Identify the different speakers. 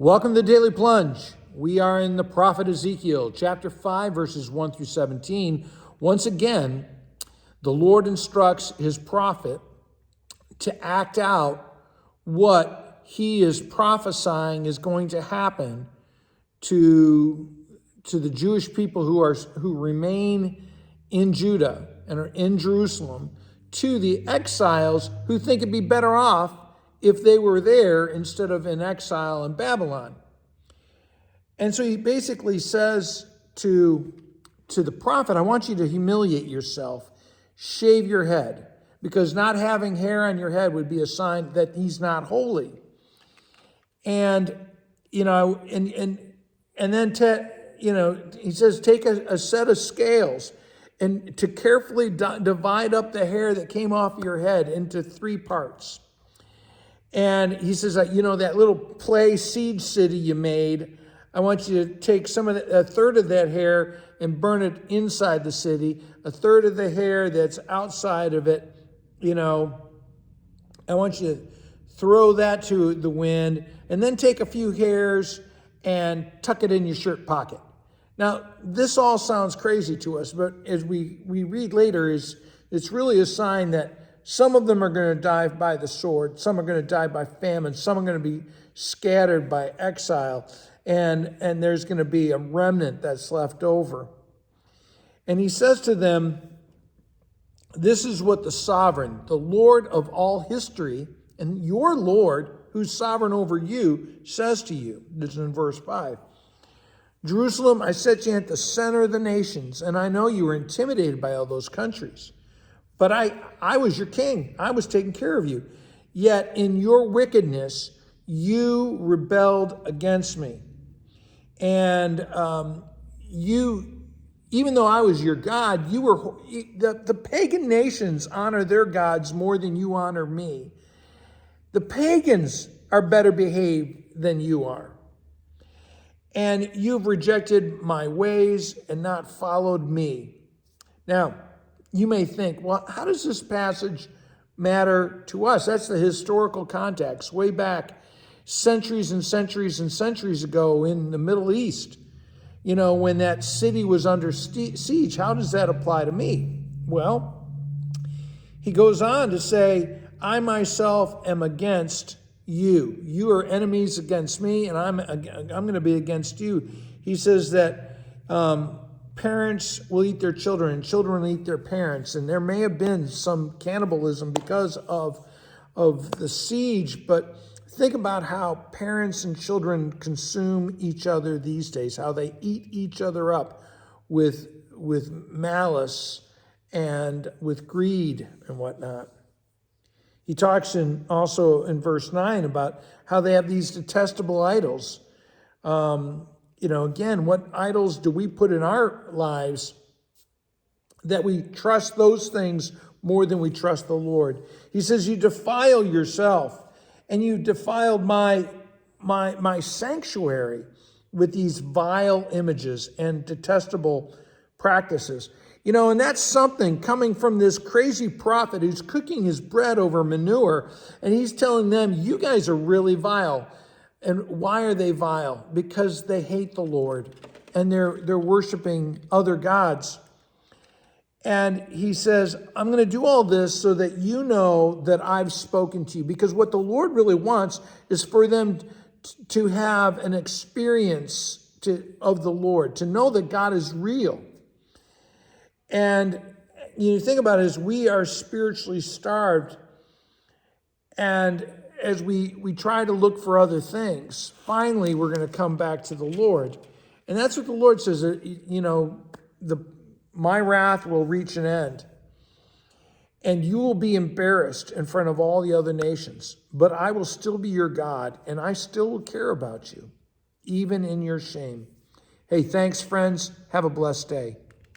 Speaker 1: Welcome to the Daily Plunge. We are in the prophet Ezekiel, chapter 5, verses 1 through 17. Once again, the Lord instructs his prophet to act out what he is prophesying is going to happen to the Jewish people who remain in Judah and are in Jerusalem, to the exiles who think it'd be better off if they were there instead of in exile in Babylon. And so he basically says to the prophet, I want you to humiliate yourself, shave your head, because not having hair on your head would be a sign that he's not holy. And, he says, take a set of scales and to carefully divide up the hair that came off your head into 3 parts. And he says, that little play siege city you made, I want you to take a third of that hair and burn it inside the city. A third of the hair that's outside of it, I want you to throw that to the wind, and then take a few hairs and tuck it in your shirt pocket. Now, this all sounds crazy to us, but as we read later, it's really a sign that some of them are going to die by the sword, some are going to die by famine, some are going to be scattered by exile, and there's going to be a remnant that's left over. And he says to them, this is what the sovereign, the Lord of all history, and your Lord, who's sovereign over you, says to you. This is in verse 5. Jerusalem, I set you at the center of the nations, and I know you were intimidated by all those countries. But I was your king. I was taking care of you. Yet in your wickedness, you rebelled against me. And even though I was your God, the pagan nations honor their gods more than you honor me. The pagans are better behaved than you are. And you've rejected my ways and not followed me. Now, you may think, well, how does this passage matter to us? That's the historical context, way back centuries and centuries and centuries ago in the Middle East. When that city was under siege, how does that apply to me? Well, he goes on to say, I myself am against you. You are enemies against me, and I'm going to be against you. He says that parents will eat their children, and children will eat their parents. And there may have been some cannibalism because of the siege, but think about how parents and children consume each other these days, how they eat each other up with malice and with greed and whatnot. He talks also in verse 9 about how they have these detestable idols. Again, what idols do we put in our lives that we trust those things more than we trust the Lord? He says, you defile yourself, and you defiled my sanctuary with these vile images and detestable practices. And that's something coming from this crazy prophet who's cooking his bread over manure, and he's telling them, you guys are really vile. And why are they vile? Because they hate the Lord, and they're worshiping other gods. And he says, I'm going to do all this so that you know that I've spoken to you. Because what the Lord really wants is for them to have an experience of the Lord, to know that God is real. And you think about it, as we are spiritually starved, and as we try to look for other things, finally we're going to come back to the Lord. And that's what the Lord says, my wrath will reach an end, and you will be embarrassed in front of all the other nations. But I will still be your God, and I still will care about you, even in your shame. Hey, thanks, friends. Have a blessed day.